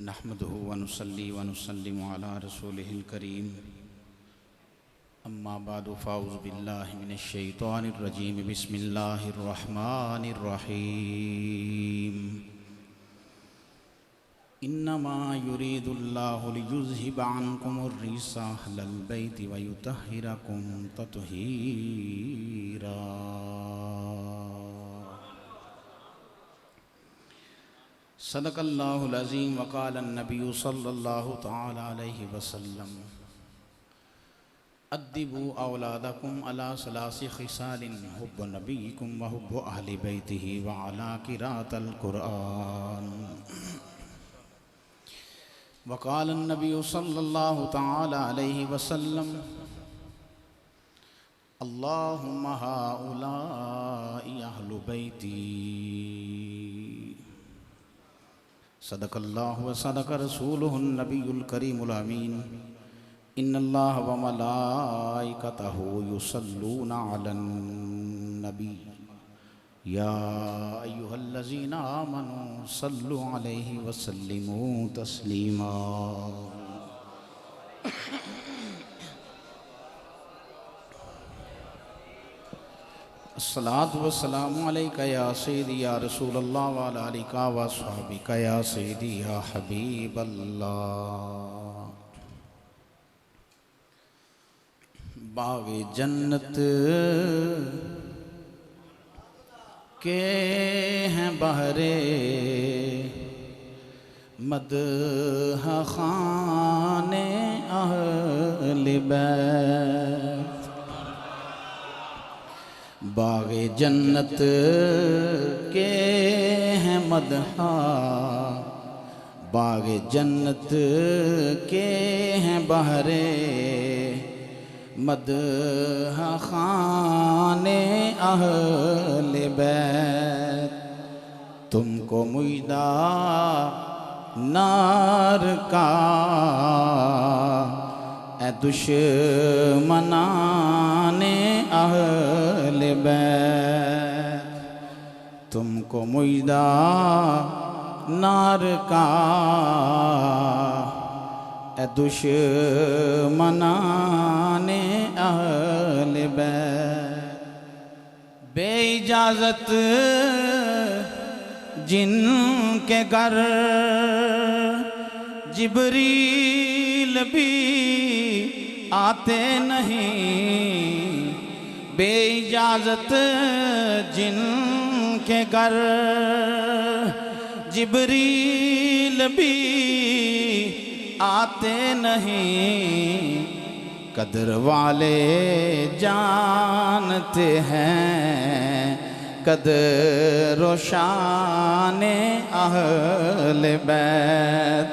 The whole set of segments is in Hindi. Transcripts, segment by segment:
नहमदुहु व नुसल्ली व नुसल्लिमु अला रसूलिहिल करीम अम्मा बादु फ़ाऊज़ु बिल्लाहि मिनश शैतानिर रजीम बिस्मिल्लाहिर रहमानिर रहीम इन्नमा युरीदुल्लाहु लियुज़हिबा अन्कुमुर रिज्सा अह्लल बैति व युतह्हिरकुम तत्हीरा। सदक़ल्लाहुल अज़ीम व क़ालन नबिय्यु सल्लल्लाहु तआला अलैहि वसल्लम अद्दिबू औलादकुम अला सलासी खिसालिन हुब्बु नबिय्यिकुम व हुब्बु अहलि बैतिही व अला क़िराअतिल क़ुरआन। व क़ालन नबिय्यु सल्लल्लाहु तआला अलैहि वसल्लम अल्लाहुम्मा हाउलाई अहलु बैती। सदक़ल्लाहु व सदक़ रसूलुहुन नबियुल करीमुल अमीन। इन्नल्लाह व मलाइकतहु युसल्लूना अलन नबी या अय्युहल्लज़ीना आमनू सल्लु अलैहि व सल्लिमू तस्लीमा। अस्सलातु वस्सलामु अलैका या सय्यदी या रसूलल्लाह व अला आलिका व अस्हाबिका या सय्यदी या हबीबल्लाह। बाग़े जन्नत के हैं बहरे मदह खाने अहले बैत। बाग़े जन्नत के हैं मदहा बाग़े जन्नत के हैं बहरे मदह खाने अहले बैत। तुमको मुइदा नार का ए दुश्मनाने अहले बैत। तुमको मुइदा नार का ए दुश्मनाने अहले बैत। बेइजाज़त जिनके घर जिब्रील भी आते नहीं। बेइजाज़त जिनके घर जिब्रील भी आते नहीं। कदर वाले जानते हैं कदर शाने अहले बैत।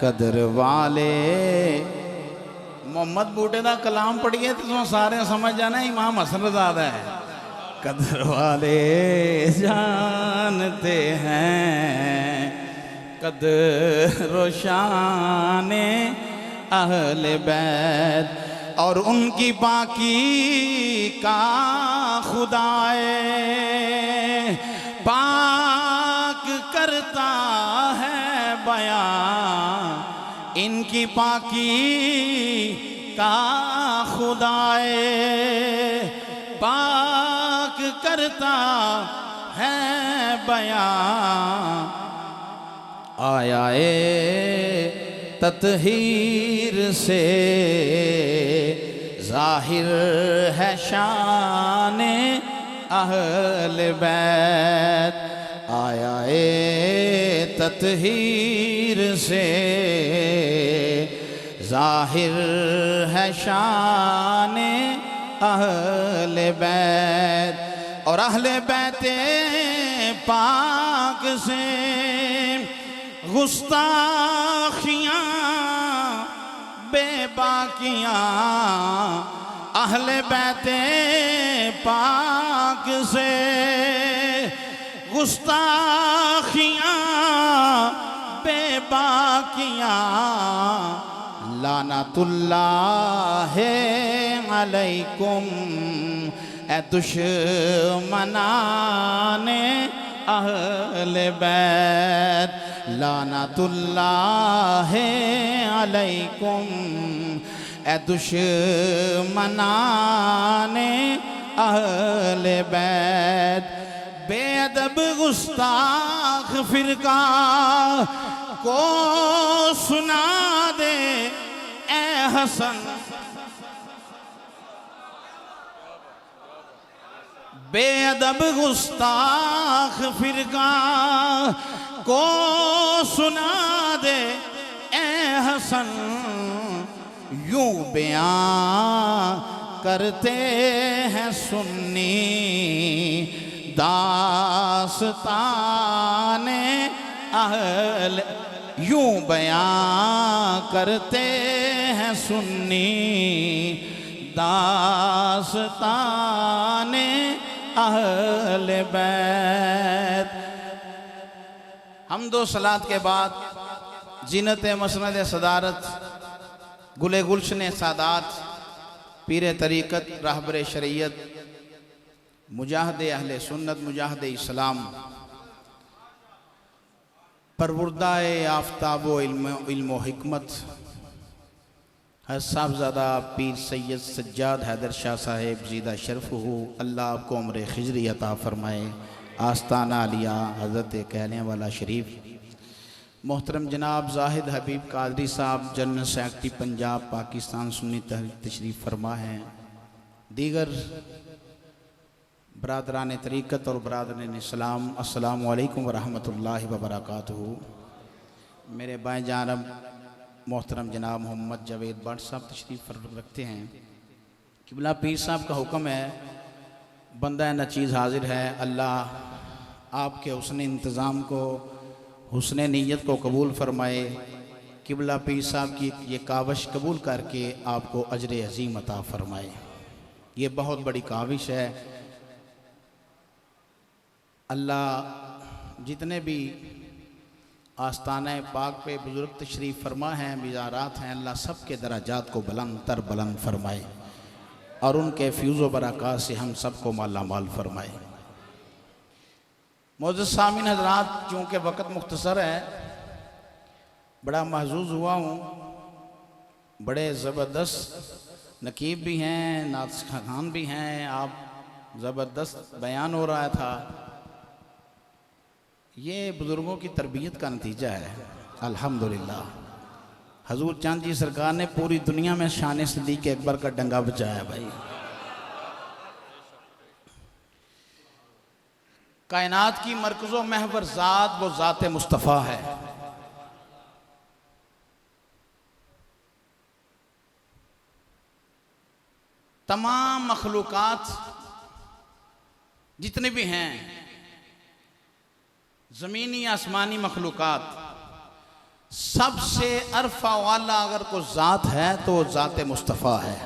कदर वाले मोहम्मद बूटे का कलाम पढ़िए तो तुम सारे समझ जाना इमाम हसन रज़ा है। कदर वाले जानते हैं कदर शाने अहले बैत। और उनकी बाकी का खुदाए पाक करता है बयां। इनकी पाकी का खुदाए पाक करता है बयां। आया तत्हीर से ज़ाहिर है शाने अहले बैत। आया तत्हीर से ज़ाहिर है शाने अहले बैत। और अहले बैते पाक से गुस्ताखियाँ बेबाकियाँ अहले बैते पाक से गुस्ताखियाँ बेबाकियाँ लानतुल्लाह अलैकुम ए दुश्मनाने अहले बैत। लानतुल्लाहि अलैकुम ए दुश्मनाने अहले बैत। बेअदब गुस्ताख फिरका को सुना दे ए हसन। बेअदब गुस्ताख फिरका को सुना दे ए हसन। यूं बयां करते हैं सुन्नी दास्ताने अहल। यूं बयां करते हैं सुन्नी दास्ताने अहले बैत। हम्दो सलात के बाद जीनत मसनद सदारत गुले गुलशन सादात पीर तरीक़त रहबर शरीयत मुजाहिद अहले सुन्नत मुजाहिद इस्लाम परवरदाए आफ्ताब इल्म हिकमत साहबजादा पीर सैयद सज्जाद हैदर शाह साहेब ज़ीदा शरफ हो, अल्लाह आपको उम्र खिजरी अता फ़रमाए। आस्ताना आलिया हज़रत कहने वाला शरीफ मोहतरम जनाब जाहिद हबीब कादरी साहब जनरल सेक्रेटरी पंजाब पाकिस्तान सुन्नी तहरीक तशरीफ़ फरमा हैं। दीगर बरादरान तरीक़त और बरादरान इस्लाम अस्सलामु अलैकुम व रहमतुल्लाहि व बरकातुहू। मेरे बाएं जानब मोहतरम जनाब मोहम्मद जावेद भट्ट साहब तशरीफ़ रखते हैं। किबला पीर साहब का हुक्म है बंदा न चीज़ हाजिर है। अल्लाह आपके हुस्न इंतज़ाम को हुस्न नीयत को कबूल फ़रमाए। किबला पीर साहब की ये काविश कबूल करके आपको अजर अज़ीम अता फ़रमाए। ये बहुत बड़ी काविश है। अल्लाह जितने भी आस्ताना पाक पे बुजुर्ग तशरीफ़ फरमा हैं मिज़ारात हैं, अल्लाह सब के दराजात को बुलंद तर बुलंद फरमाए और उनके फ्यूज़ व बरक़ात से हम सब को माला माल फरमाए। मोअज़्ज़ज़ सामीन हज़रात, चूँकि वक़्त मुख्तसर है, बड़ा महज़ूज़ हुआ हूँ। बड़े ज़बरदस्त नकीब भी हैं, नातिक़ खान भी हैं। आप ज़बरदस्त बयान हो रहा था। ये बुज़ुर्गों की तरबियत का नतीजा है। अल्हम्दुलिल्लाह हजूर चांद जी सरकार ने पूरी दुनिया में शान सिद्दीक़ अकबर का डंगा बचाया। भाई कायनात की मरकज़ो महवर ज़ात वो ज़ात मुस्तफ़ा है। तमाम मखलूक़ात जितने भी हैं, ज़मीनी आसमानी मखलूक़ात, सबसे अरफा वाला अगर कोई ज़ात है तो ज़ात मुस्तफ़ा है।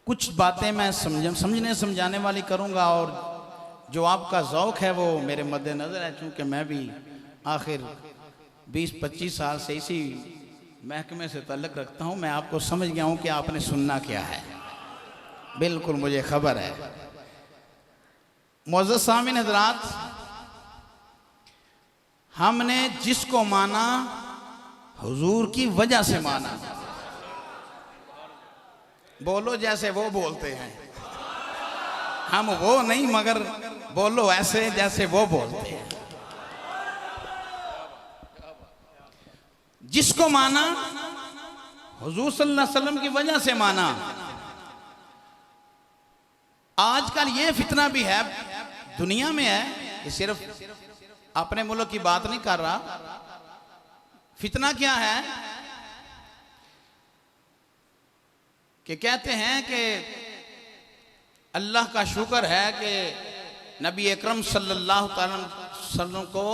कुछ बातें मैं समझने समझाने वाली करूँगा और जो आपका ज़ौक़ है वो मेरे मद्देनज़र है। चूँकि मैं भी आखिर 20-25 साल से इसी महकमे से ताल्लुक़ रखता हूँ, मैं आपको समझ गया हूँ कि आपने सुनना क्या है। बिल्कुल मुझे खबर है। मुअज़्ज़ज़ सामीन हज़रात, हमने जिसको माना हुजूर की वजह से माना। बोलो जैसे वो बोलते हैं, हम वो नहीं मगर बोलो ऐसे जैसे वो बोलते हैं। जिसको माना हुजूर सल्लल्लाहु अलैहि वसल्लम की वजह से माना। आजकल ये फितना भी है दुनिया में है, ये सिर्फ अपने मुल्क की बात नहीं कर रहा। फितना क्या है कि कहते हैं कि अल्लाह का शुक्र है कि नबी अकरम सल्लल्लाहु अलैहि वसल्लम को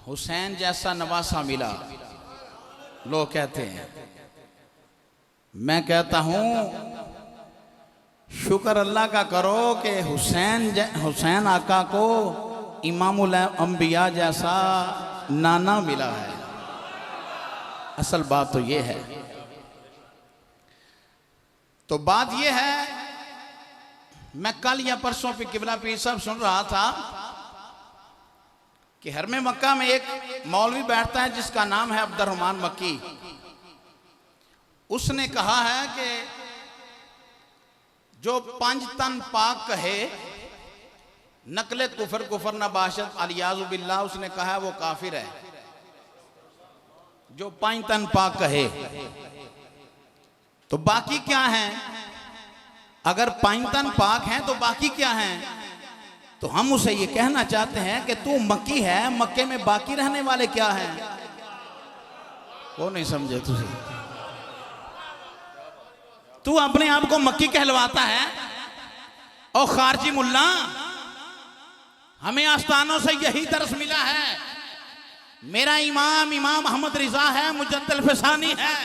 हुसैन जैसा नवासा मिला। लोग कहते हैं, मैं कहता हूं शुक्र अल्लाह का करो कि हुसैन आका को इमामुल अंबिया जैसा नाना मिला है। असल बात तो ये है। तो बात ये है, मैं कल या परसों पे किबला पीर साहब सुन रहा था कि हरम मक्का में एक मौलवी बैठता है जिसका नाम है अब्दुर्रहमान मक्की। उसने कहा है कि जो 5 तन पाक कहे नकले कुफर कुफर नबाशत अलियाज़ु बिल्लाह, उसने कहा है वो काफिर है। जो 5 तन पाक कहे तो बाकी क्या है? अगर 5 तन पाक हैं तो बाकी क्या है? तो हम उसे ये कहना चाहते हैं कि तू मक्की है, मक्के में बाकी रहने वाले क्या हैं? वो नहीं समझे तुझे। तू अपने आप को मक्की कहलवाता है और खारजी मुल्ला, हमें आस्थानों से यही दर्स मिला है। मेरा इमाम अहमद रिजा है, मुजद्दिद फिसानी है,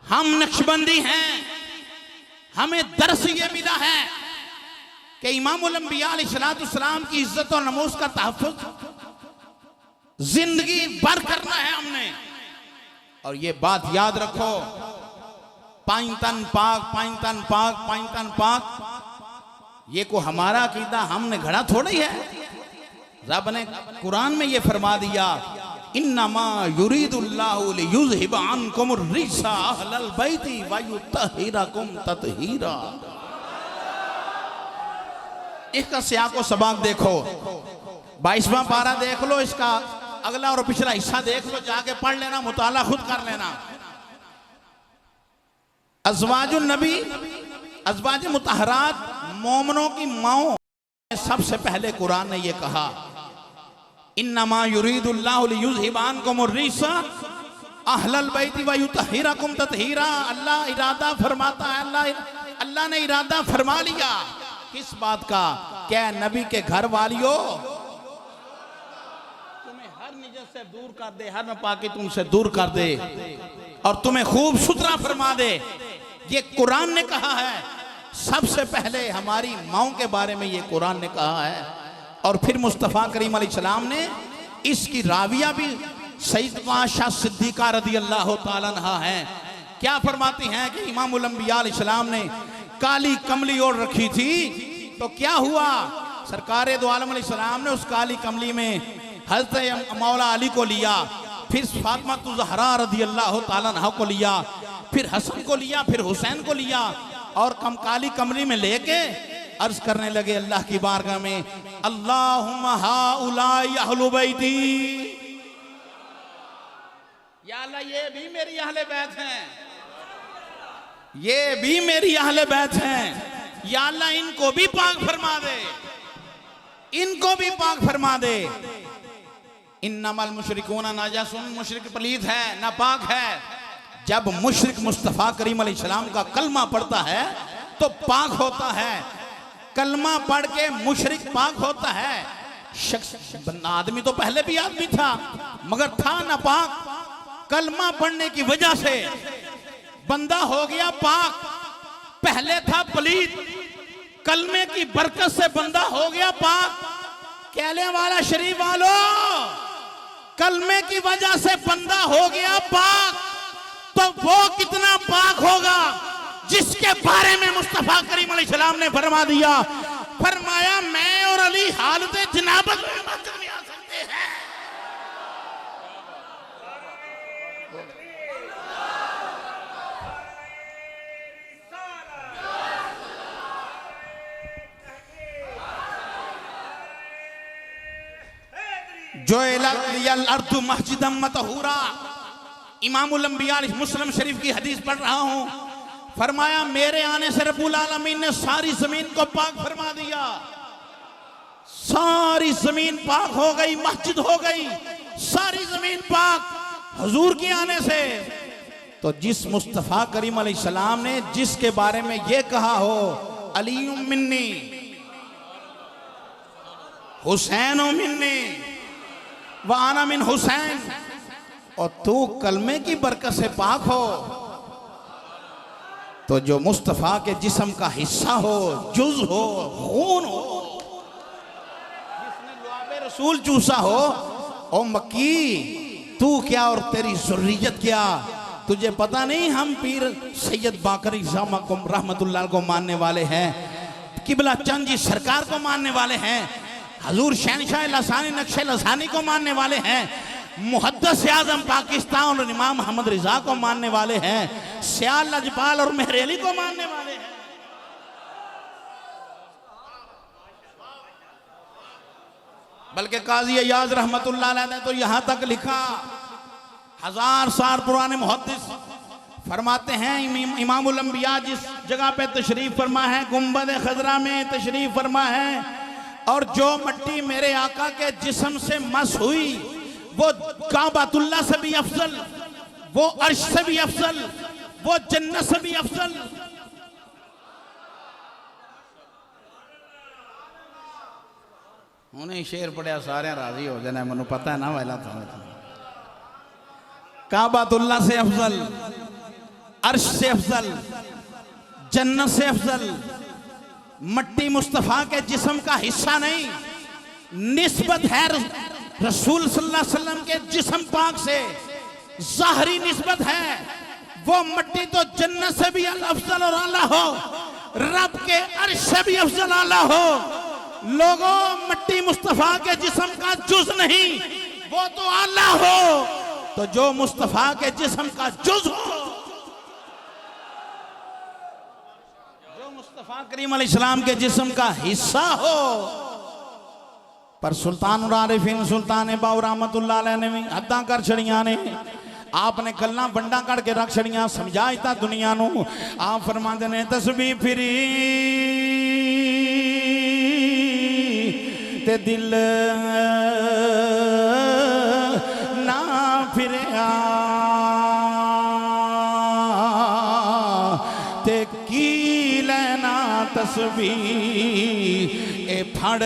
हम नक्शबंदी हैं। हमें दर्स ये मिला है कि इमामुल अंबिया अलैहिस्सलाम की इज्जत और नमूस का तहफ्फुज़ जिंदगी भर करना है हमने। और ये बात याद रखो, 5 तन पाक, 5 तन पाक, 5 तन पाक, ये को हमारा अकीदा हमने घड़ा थोड़ा ही है। रब ने कुरान में ये फरमा दिया, इन्नमा युरीदुल्लाहु लियुज़हिबा अन्कुमुर रिज्सा अहलल बैति व युत्तहिरकुम तत्हीरा। इसका सियाक व सबाक देखो, 22वां पारा देख लो, इसका अगला और पिछला हिस्सा देख लो, जाके पढ़ लेना, मुताला खुद कर लेना। अज़वाजुन नबी, अज़वाज मुतहरात, मोमनों की माओ, सबसे पहले कुरान ने ये कहा, इन्नमा युरीदुल्लाहु लियुज़हिबा अन्कुमुर रिज्सा अहलल बैति व युत्तहिरकुम तत्हीरा। अल्लाह इरादा फरमाता है, अल्लाह ने इरादा फरमा लिया। किस बात का? क्या नबी के घर वालियों, तुम्हें हर निजत से दूर कर दे, हर नापाकी तुमसे दूर कर दे और तुम्हें खूब सुथरा फरमा दे। ये कुरान ने कहा है। सबसे पहले हमारी माओं के बारे में ये कुरान ने कहा है। और फिर मुस्तफ़ा करीम अलैहिस्सलाम ने इसकी राविया भी सैयदना आयशा सिद्दीक़ा रज़ियल्लाहु ताला अन्हा है। क्या फरमाती हैं कि इमामुल अंबिया अलैहिस्सलाम ने काली कमली ओढ़ रखी थी, तो क्या हुआ? सरकारे दो आलम अलैहिस्सलाम ने उस काली कमली में हज़रत मौला अली को लिया, फिर फातिमा ज़हरा रज़ियल्लाहु ताला अन्हा को लिया, फिर हसन को लिया, फिर हुसैन को लिया और काली कमली में लेके अर्ज करने लगे अल्लाह की बारगाह में, अल्लाहुम्मा हाउलाई अहलु बैती, या अल्लाह ये भी मेरी अहले बैत हैं, ये भी मेरी अहले बैत हैं, या अल्लाह इनको भी पाक फरमा दे, इनको भी पाक फरमा दे। इन्नमल मुशरिकूना नाजसून, मुशरिक पलीद है, नापाक है। जब मुशरिक मुस्तफ़ा करीम अलैहिस्सलाम का कलमा पढ़ता है तो पाक होता है। कलमा पढ़ के मुशरिक पाक होता है। शख्स आदमी तो पहले भी आदमी था मगर था नापाक, कलमा पढ़ने की वजह से बंदा हो गया पाक। पहले था पलीद, कलमे की बरकत से बंदा हो गया पाक। कहने वाला शरीफ वालों, कलमे की वजह से बंदा हो गया पाक, तो वो कितना पाक होगा जिसके बारे में मुस्तफा करीम अलैहिस्सलाम ने फरमा दिया, फरमाया मैं और अली हालते जनाबत में मस्जिद में आ सकते हैं। जो इलल अर्दु मस्जिदम मतहूरा, इमामुल अंबिया मुस्लिम शरीफ की हदीस पढ़ रहा हूं। फरमाया मेरे आने से रब्बुल आलमीन ने सारी जमीन को पाक फरमा दिया। सारी जमीन पाक हो गई, मस्जिद हो गई, सारी जमीन पाक हुजूर के आने से। तो जिस मुस्तफा करीम अलैहिस्सलाम ने जिसके बारे में ये कहा हो, अलीयुम मिन्नी हुसैन मिन्नी व आना मिन हुसैन, और तू कलमे की बरकत से पाक हो, तो जो मुस्तफ़ा के जिस्म का हिस्सा हो, जुज़ हो, खून हो, जिसने लुआबे रसूल चूसा हो, ओ मक्की तू क्या और तेरी ज़ुर्रियत क्या? तुझे पता नहीं हम पीर सैयद बाकरी ज़ामा रहमतुल्लाह को मानने वाले हैं, किबला चंद जी सरकार को मानने वाले हैं। हजूर शहनशाह लसानी नक्शे लसानी को मानने वाले हैं, मुहद्दिस आज़म पाकिस्तान और इमाम मोहम्मद रिजा को मानने वाले हैं, सियाल लजपाल और मेहर अली को मानने वाले हैं। बल्कि काजी अय्याज रहमतुल्लाह अलैह ने तो यहां तक लिखा, 1000 साल पुराने मुहद्दिस फरमाते हैं, इमामुल अंबिया जिस जगह पे तशरीफ फरमा है, गुंबद खजरा में तशरीफ फरमा है, और जो मट्टी मेरे आका के जिस्म से मस हुई वो काबातुल्लाह से भी अफजल, वो अर्श से भी अफजल, वो जन्नत से भी अफजल। उन्हें शेर पढ़िया सारे राजी हो जाना, मैनू पता है ना वाला था। काबातुल्लाह से अफजल, अर्श से अफजल, जन्नत से अफजल। मट्टी मुस्तफ़ा के जिस्म का हिस्सा नहीं, निस्बत है रसूल सल्लल्लाहु अलैहि वसल्लम के जिस्म पाक से, ज़ाहरी निस्बत है। वो मट्टी तो जन्नत से भी अफजल और आला हो, रब के अर्श से भी अफजल आला हो। लोगों, मट्टी मुस्तफ़ा के जिस्म का जुज नहीं, वो तो आला हो। तो जो मुस्तफ़ा के जिस्म का जुज हो, जो मुस्तफ़ा करीम अलैहिस्सलाम के जिस्म का हिस्सा हो। पर सुल्तान आरिफीन सुल्तान बाऊ रहमतुल्लाह अलैह ने भी हद्दां कर छड़ियां ने। आपने गल्लां वंडा कड़ के रख छड़ियां, समझा दिता दुनिया नू। आप फरमांदे ने तस्बीह फिरी ते दिल ना फिरिया, ते की लेना तस्बीह ए फड़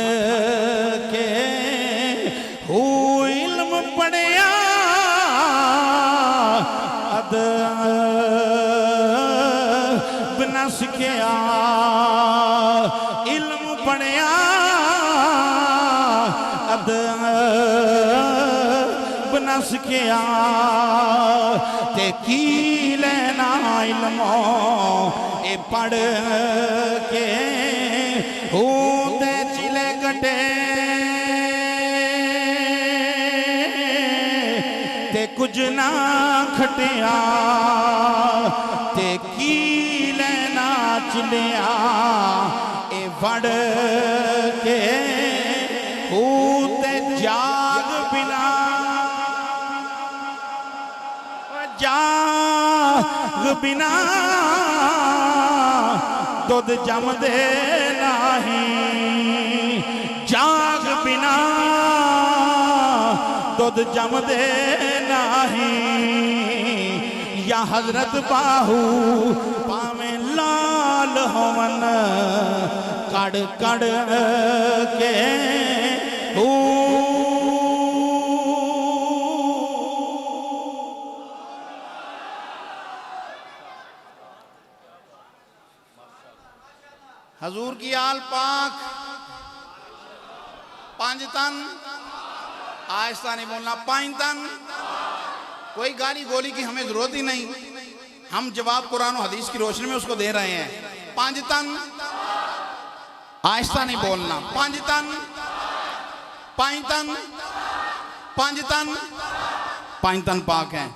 के हू इल्म पढ़िया अदब न सिखिया, इल्म पढ़िया अदब न सिखिया, ते की लेना इल्मो ए पढ़ के हू ते चिले कटे, ते कुछ ना खटिया, ते की लेना चिलिया ए वड़ के हू ते जाग बिना, जाग बिना दुध जमदे नहीं, जाग बिना दुध जमदे नहीं। या हजरत बाहू पावे लाल होवन कड़ कड़ के हू, हजूर की आल पाक पांच तन, आहिस्ता नहीं बोलना, पांच तन। कोई गाली गोली की हमें जरूरत ही नहीं, हम जवाब कुरान और हदीस की रोशनी में उसको दे रहे हैं। पांच तन, आहिस्ता नहीं बोलना, पांच तन, पांच तन, पांच तन, पांच तन पाक हैं।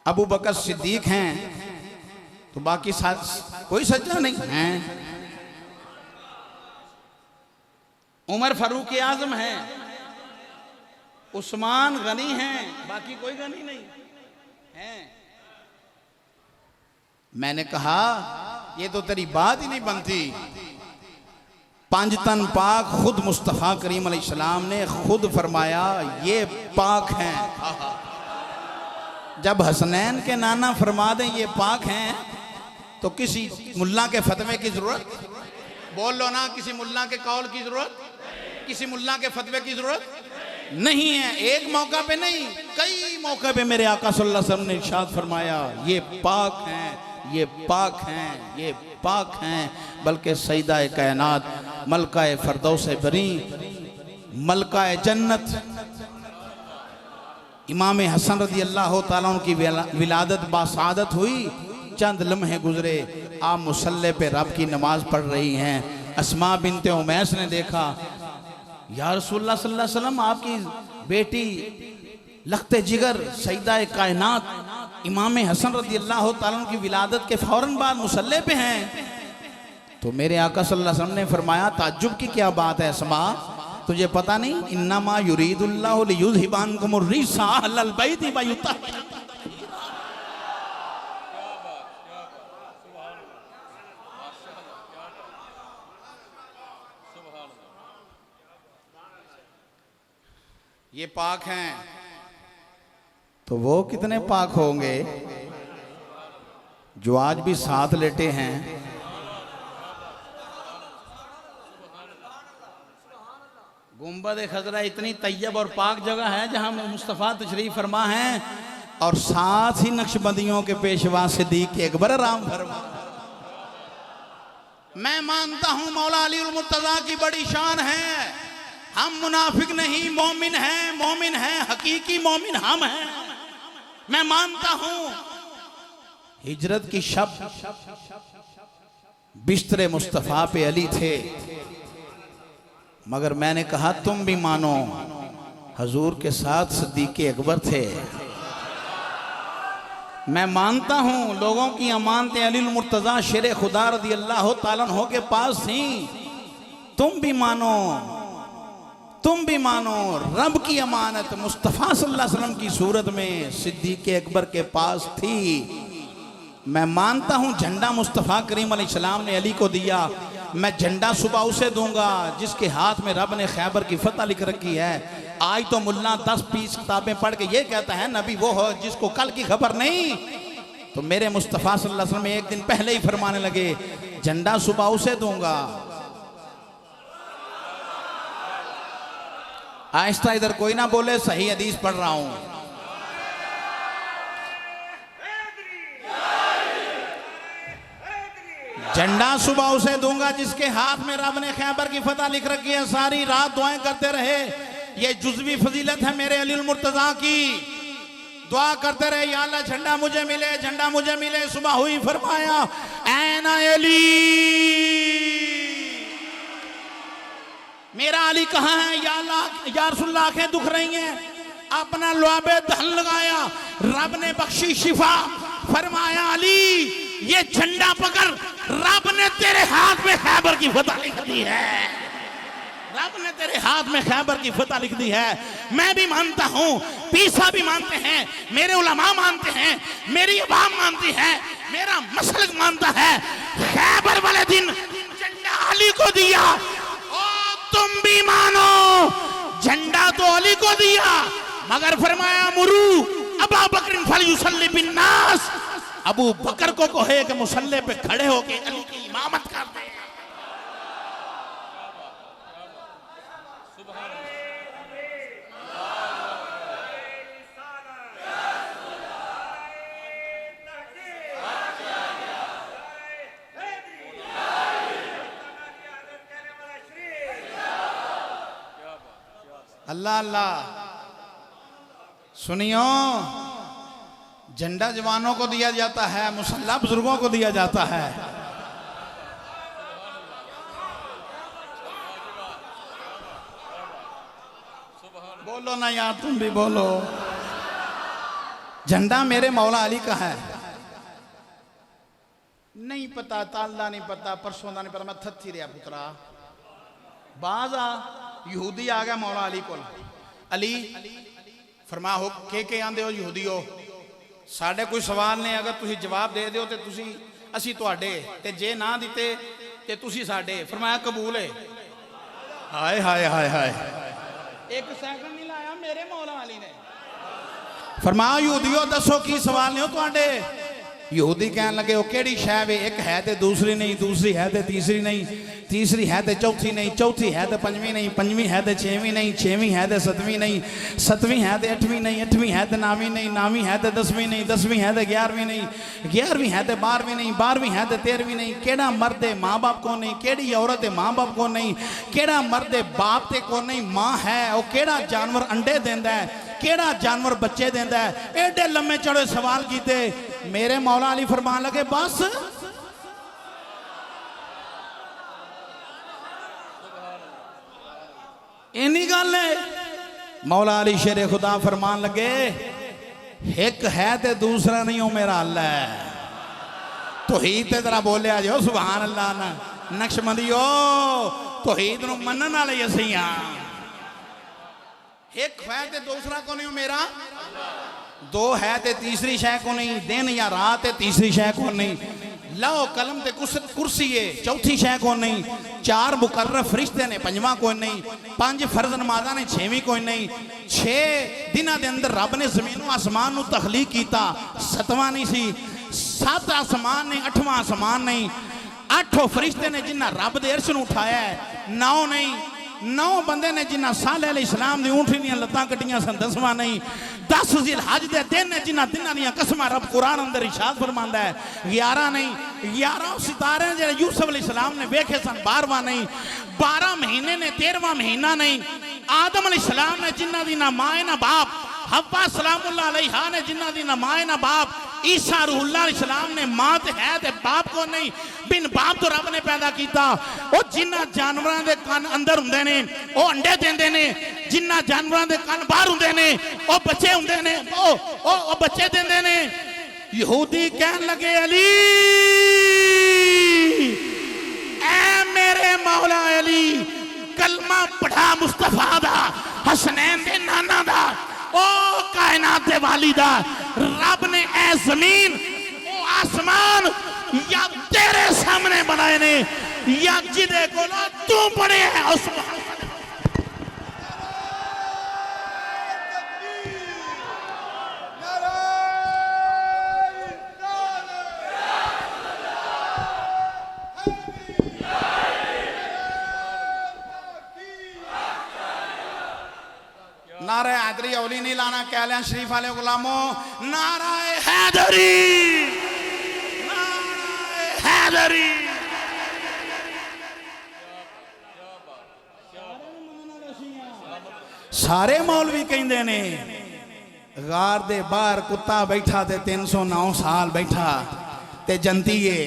अबू बकर सिद्दीक हैं तो बाकी कोई सज्जा नहीं है। उमर फारूक आजम है, उस्मान गनी हैं, बाकी कोई गनी नहीं है। मैंने कहा ये तो तेरी बात ही नहीं बनती। पांच तन पाक खुद मुस्तफ़ा करीम अलैहिस्सलाम ने खुद फरमाया ये पाक हैं। जब हसनैन के नाना फरमा दें ये पाक हैं तो किसी मुल्ला के फतवे की जरूरत, बोल लो ना, किसी मुल्ला के कौल की जरूरत, किसी मुल्ला के फतवे की जरूरत नहीं है। एक मौका पे नहीं, कई मौके पे मेरे आका सल्लल्लाहु अलैहि वसल्लम ने इरशाद फरमाया ये पाक हैं, ये पाक हैं, ये पाक हैं। बल्कि सईदा कायनात मलका फरदौस बरी, मलका जन्नत इमाम हसन रज़ी अल्लाह ताला की विलादत बासादत हुई, चंद लम्हे गुजरे, आप मुसल्ले पे रब की नमाज पढ़ रही हैं। अस्मा बिनते उमैस ने देखा, या रसूलुल्लाह सल्लल्लाहु अलैहि वसल्लम, आपकी बेटी लख्ते जिगर सईदा कायनात इमाम हसन रज़ी अल्लाह ताला की विलादत के फौरन बाद मुसल्ले पे हैं। तो मेरे आका सल्लल्लाहु अलैहि वसल्लम ने फरमाया, ताज्जुब की क्या बात है अस्मा, तुझे पता नहीं, इन्नमा युरीदुल्लाहु लियुज़हिबानकुमुर रिज्सा अहलल बैति व युतहिराकुम। ये पाक हैं, तो वो कितने पाक होंगे जो आज भी साथ लेटे हैं। गुंबद खजरा इतनी तैयब और पाक जगह है जहां मुस्तफ़ा तशरीफ फरमा है, और साथ ही नक्शबंदियों के पेशवा सिद्दीक़ अकबर राम फरमा। मैं मानता हूं मौला अली उल मुर्तज़ा की बड़ी शान है, हम मुनाफिक नहीं, मोमिन हैं, मोमिन हैं, हकीकी मोमिन हम हैं। मैं मानता हूं हिजरत की शब बिस्तरे मुस्तफ़ा पे अली थे, मगर मैंने कहा तुम भी मानो हजूर के साथ सिद्दीक़ अकबर थे। मैं मानता हूं लोगों की अमानतें अली मुर्तज़ा शेर खुदा रज़ी अल्लाह ताला अन्हु के पास थी। तुम भी मानो, तुम भी मानो, रब की अमानत मुस्तफ़ा सल्लल्लाहु अलैहि वसल्लम की सूरत में सिद्दीक़ अकबर के पास थी। मैं मानता हूं झंडा मुस्तफ़ा करीम अलैहिस्सलाम ने अली को दिया, मैं झंडा सुबह उसे दूंगा जिसके हाथ में रब ने खैबर की फतह लिख रखी है। आज तो मुल्ला 10-20 किताबें पढ़ के ये कहता है नबी वो हो जिसको कल की खबर नहीं, तो मेरे मुस्तफ़ा सल्लल्लाहु अलैहि वसल्लम एक दिन पहले ही फरमाने लगे झंडा सुबह उसे दूंगा। आहिस्ता इधर कोई ना बोले, सही हदीस पढ़ रहा हूं। झंडा सुबह उसे दूंगा जिसके हाथ में रब ने खैबर की फतह लिख रखी है। सारी रात दुआएं करते रहे, ये जुज़वी फजीलत है मेरे अली मुर्तज़ा की। दुआ करते रहे, या अल्लाह झंडा मुझे मिले, झंडा मुझे मिले। सुबह हुई, फरमाया ऐना अली, मेरा अली कहाँ है? या अल्लाह या रसूलल्लाह आंखें दुख रही हैं। अपना लुआबे दहन लगाया, रब ने बख्शी शिफा। फरमाया अली ये झंडा पकड़, रब ने तेरे हाथ में खैबर की फतह लिख दी है, रब ने तेरे हाथ में खैबर की फतह लिख दी है। मैं भी मानता हूँ, पीसा भी मानते हैं, मेरे उलमा मानते हैं, मेरी अवाम मानती है, मेरा मसलक मानता है, खैबर वाले दिन झंडा अली को दिया। तुम भी मानो झंडा तो अली को दिया, मगर फरमाया मुरू अबू बकर फलयुसल्ली बिन्नास, अबू बकर को कहे कि मुसल्ले पे खड़े होके अली की इमामत कर दे। अल्लाह अल्लाह। सुनियो, झंडा जवानों को दिया जाता है, मुसल्ला बुजुर्गों को दिया जाता है। बोलो ना यार, तुम भी बोलो। झंडा मेरे मौला अली का है। नहीं पता, ताला नहीं पता, परसों नहीं पता, मैं थत्थी रहा पुत्रा। बाज यहूदी आ गया मौला अली को, अली फरमा हो के आंदे हो यहूदियो, साढ़े कोई सवाल ने, अगर तुसी जवाब दे दो तो तुसी असी तुहाडे, ते जे ना दिते ते तुसी साढ़े। फरमाया कबूल है। हाय हाय हाय हाय, एक सेकंड नहीं लाया मेरे मौला अली ने। फरमाया यहूदियो दसो की सवाल ने हो तुहाडे। यहूदी कहने लगे वो केड़ी शै वे, एक है ते दूसरी नहीं, दूसरी है ते तीसरी नहीं, तीसरी है ते चौथी नहीं, चौथी है ते पंजवीं नहीं, पंजवीं है ते छेवीं नहीं, छेवीं है ते सतवीं नहीं, सतवीं है ते अठवीं नहीं, अठवीं है ते नावीं नहीं, नावीं है ते दसवीं नहीं, दसवीं है ते 11वीं नहीं, 11वीं है ते 12वीं नहीं, 12वीं है ते 13वीं नहीं। केड़ा मर्द है माँ बाप को नहीं, केड़ी औरत है माँ बाप को नहीं, केड़ा मर्द है बाप ते को नहीं माँ है, वो केड़ा जानवर अंडे देंदा है, केड़ा जानवर बच्चे देंदा है। एडे लम्बे चौड़े सवाल कीते। मेरे मौला अली फरमान लगे बस इन्नी गल है। मौला अली शेरे खुदा फरमान लगे, एक है ते दूसरा नहीं, हो मेरा अल्लाह है। तौहीद ते जरा बोलिया जो सुभान अल्लाह ना। नक्शबंदियो तौहीद नूं मनण वाले असीं हां। एक है ते दूसरा को नहीं, मेरा दो है ते तीसरी शय को नहीं, दिन या रात ते तीसरी शय को नहीं, लो कलम ते कुर्सी है चौथी शय को नहीं, चार मुकर्रर फरिश्ते ने पंजवां कोई नहीं, पांच फर्ज नमाजा ने छेवीं कोई नहीं, 6 दिनों के अंदर रब ने जमीनों आसमान नूं तखलीक कीता, 7वां नहीं सी, 7 आसमान ने 8वां आसमान नहीं, 8 फरिश्ते ने जिन्हें रब दे अर्श नूं उठाया है, 9 नहीं, 9 बंदे ने जिन्हें साले अलैहिस्सलाम दी ऊँटनी दी लत्तां कटियां सन, 10वां नहीं, 10 जिलहज दे दिन ने जिन्हें दिनां दी कसमां रब कुरान अंदर इरशाद फरमांदा है, 11 नहीं, 11 सितारे जो यूसुफ अलैहिस्सलाम ने वेखे सन, 12वां नहीं, 12 महीने ने 13वां महीना नहीं, आदम अलैहिस्सलाम ने जिन्हां दी ना मां है ना बाप, हव्वा सलामुल्लाह अलैहा ने जिन्हां दी ना मां है ना बाप, ईसा रूहुल्लाह अलैहिस्सलाम ने मां ते है ते बाप को नहीं, बिन बाप तो रब ने पैदा किया। वो जिन्ना जानवरों के कान अंदर हुंदे ने वो अंडे देंदे ने, जिन्ना जानवरों के कान बाहर हुंदे ने वो बच्चे हुंदे ने, वो बच्चे देंदे ने। यहूदी कहन लगे, अली ऐ मेरे मौला अली, कलमा पढ़ा मुस्तफा दा, हसनैन दे नाना दा, ओ कायनात दे वाली दा। रब ने ऐ जमीन ओ आसमान या तेरे सामने बनाए ने या जिदे कोलो तू बने है उस नारे हैदरी औली नहीं लाना, कहलियां शरीफ वाले गुलामों, नारे हैदरी, नारे हैदरी। सारे मौलवी कहंदे ने, गार दे बाहर कुत्ता बैठा ते 309 साल बैठा ते जनती है।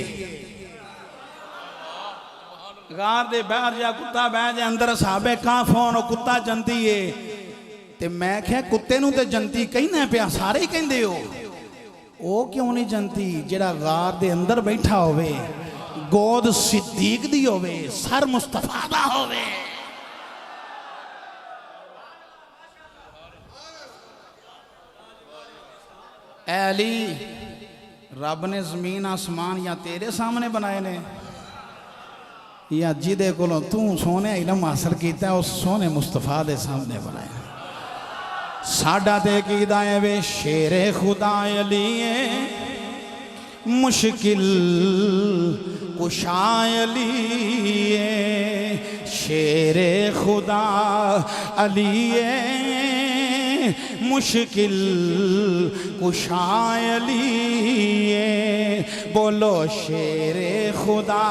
गार दे बाहर जा कुत्ता बह जाए, अंदर साहबे कहां फोन कुत्ता जनती है। ते मैं क्या कुत्ते नूं ते जनती कहना पिया, सारे ही कहंदे हो, वो क्यों नहीं जनती? जेड़ा गार दे अंदर बैठा होवे, गोद सिद्दीक दी होवे, सर मुस्तफा दा होवे। ऐ अली, रब ने जमीन आसमान या तेरे सामने बनाए ने या जिदे कोलों तू सोने इलम हासिल किया उस सोने मुस्तफा दे सामने बनाए। साडा ते कीदा है वे शेरे खुदा अली मुश्किल कुशाय अली, शेरे खुदा अली मुश्किल कुशाय अली। बोलो शेरे खुदा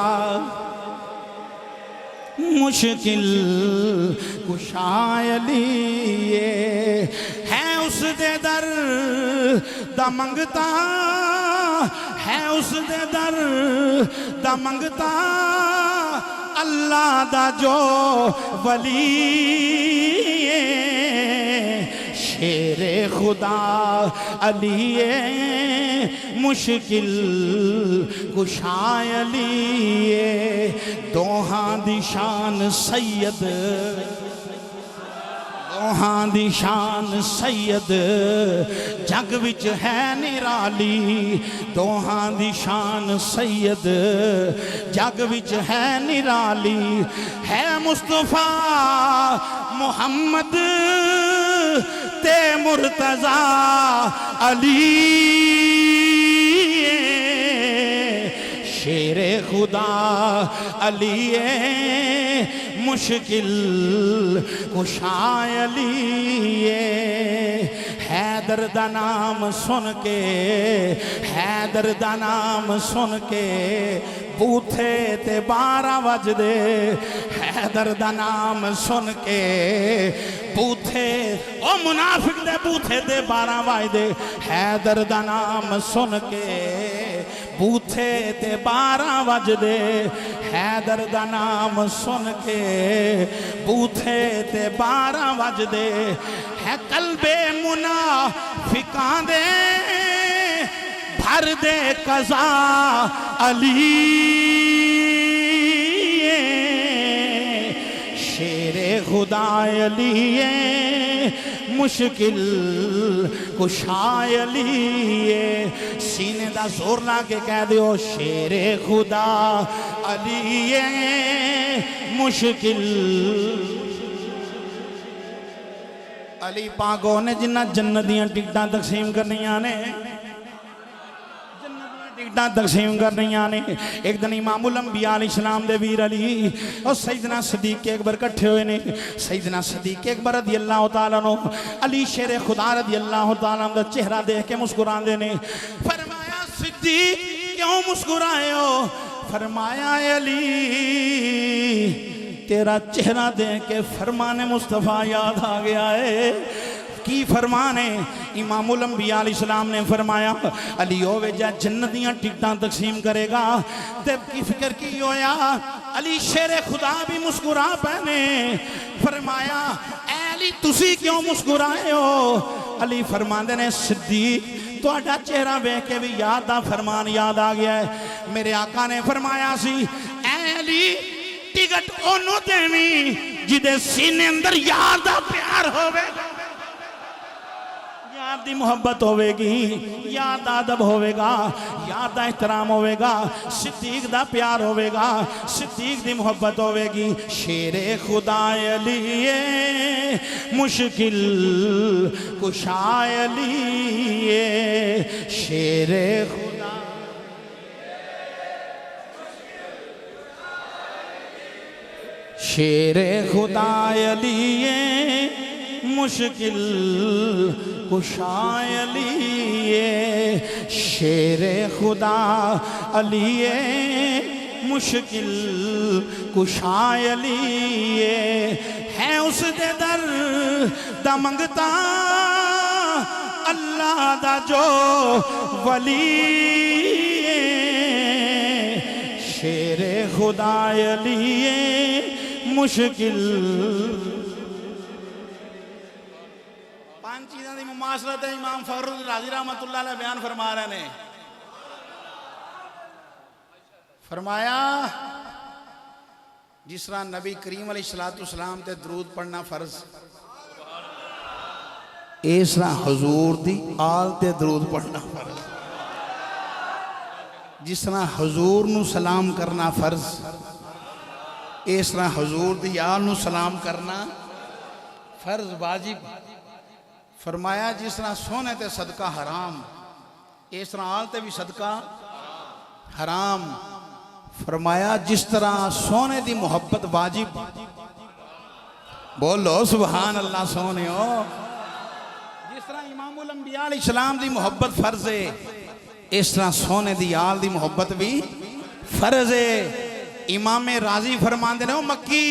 मुश्किल कुशाय अली, है उस दे दर दा मंगता, है उस दे दर दा मंगता, अल्लाह दा जो वली। शेरे खुदा अली मुश्किल कुशाय अली, दोहां दी शान सैयद, दोहां दी शान सैयद, जग विच है निराली। दोहां दी शान सैयद, जग विच है निराली। है मुस्तफा मुहम्मद ते मुर्तजा अली, शेरे खुदा अली मुश्किल कुशाय अली। हैदर दा नाम सुन के, हैदर दा नाम सुन के बूथे ते 12 बजदे। हैदर दा नाम सुन के बूथे, ओ मुनाफिक दे बूथे ते 12 बजदे। हैदर दा नाम सुन के बूथे ते 12 वजदे हैदर दा नाम सुन के बूथे ते 12 वजदे है कल्बे मुनाफिकां दे भर दे कज़ा अली शेरे खुदा अली मुश्किल कुशाय लिए सीने दा जोर ला के कह दो शेरे खुदा अली मुश्किल अली पागो ने जिन्ना जन्नत दियां टिकटां तकसीम करनियां ने टिकटां तकसीम करनियां ने एक दिन इमामुल अंबिया अलैहिस्सलाम दे वीर अली और सैयदना सदीक अकबर इकट्ठे हुए ने सैयदना सदीक अकबर रज़ी अल्लाह तआला अन्हु अली शेर खुदा रज़ी अल्लाह तआला अन्हु दा चेहरा देख के मुस्कुरांदे ने फरमाया सिद्दीक क्यों मुस्कुराए हो फरमाया अली तेरा चेहरा देख के फरमाने मुस्तफ़ा याद आ गया है की फरमाने इमामुल अंबिया अलैहिस्सलाम ने फरमाया अली होवे जा जन्नत दियां टिकटां तकसीम करेगा ते की फिक्र की होया अली शेरे खुदा भी मुस्कुरा पैने फरमाया ऐ अली तुसी क्यों मुस्कुराए हो अली फरमांदे ने सिद्दीक तुहाडा चेहरा वेख के भी याद दा फरमान याद आ गया है मेरे आका ने फरमाया सी ऐ अली टिकट ओनू देवी जिदे सीने अंदर यार दा प्यार होवेगा यार दी मोहब्बत होवेगी यार दा अदब होवेगा यार दा एहतराम होवेगा सिद्दीक दा प्यार होवेगा सिद्दीक दी मोहब्बत होवेगी शेरे खुदा अली मुश्किल कुशाय अली शेरे खुदा शेरे खुदा अली मुश्किल कुशाय अली शेरे खुदा अली मुश्किल कुशाय अली है उस दे दर दा मंगता अल्लाह दा जो वली शेरे खुदा अली मुश्किल पांच चीज़ों की मुमासरत है इमाम फखरुद्दीन राज़ी रहमतुल्लाह अलैह बयान फरमा रहे ने फरमाया जिस तरह नबी करीम अलैहिस्सलाम ते दरूद पढ़ना फर्ज इस तरह हुजूर दी आल ते दरूद पढ़ना फर्ज जिस तरह हुजूर नू सलाम करना फर्ज इस तरह हुजूर दी आल नू सलाम करना फर्ज वाजिब फरमाया जिस तरह सोने ते सदका हराम इस तरह आल ते भी सदका हराम फरमाया जिस तरह सोने दी मोहब्बत वाजिब बोलो सुभान अल्लाह सोने हो जिस तरह इमामुल अंबिया अलैहिस्सलाम दी मोहब्बत फर्ज है इस तरह सोने दी आल दी मोहब्बत भी फर्ज है इमाम राजी फरमांदे ने मक्की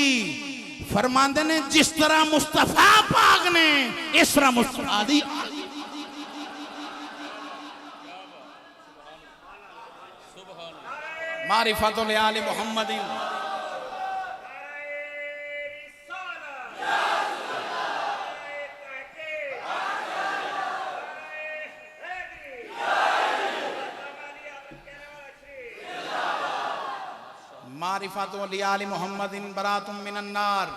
फरमांदे ने जिस तरह मुस्तफा पाक ने इस तरह मुस्तफा दी मारिफतुल आले मुहम्मदिन मारिफतुल आले मुहम्मदिन बरातुम मिनन नार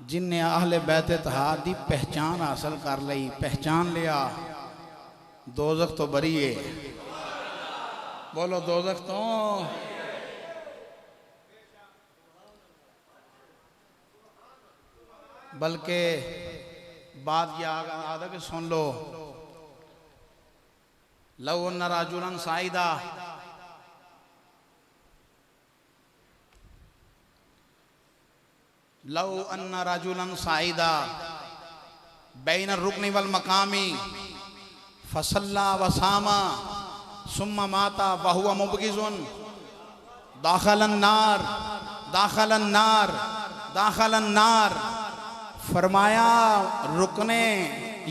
जिन्हें अहले बैत इत्तेहाद दी पहचान हासिल कर ली पहचान लिया दोज़ख तो बरी है बोलो दोज़ख तो बल्कि बात यह आदा कि सुन लो लौ अन्न रजुलन साइदा लौ अन्न रजुलन साइदा बैन रुकनी वल मकामी फसल्ला वसामा सुम्मा माता वहुवा मुबगिजुन दाखलन नार दाखलन नार दाखलन नार फरमाया रुकने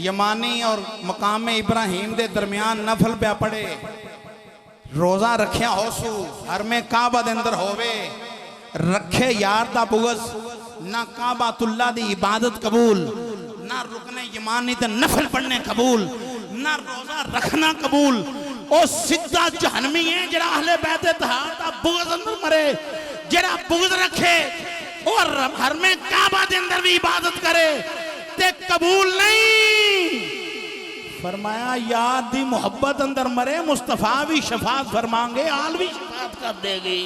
यमानी और मकाम इब्राहिम के दरमियान नफल पे पड़े रोज़ा रखिया हो सू हर में काबा दे अंदर होवे रखे यार दा बुगज ना काबातुल्ला दी इबादत कबूल ना रुकने यमानी ते नफल पढ़ने कबूल ना रोज़ा रखना कबूल ओ सीधा जहन्नमी है जरा अहले बैते तहार दा बुगज अंदर मरे जरा बुगज रखे और हर में काबा दे अंदर भी इबादत करे ते कबूल नहीं। फरमाया यार दी मोहब्बत अंदर मरे मुस्तफा भी शफात फरमाएंगे आल भी शफात कर देगी।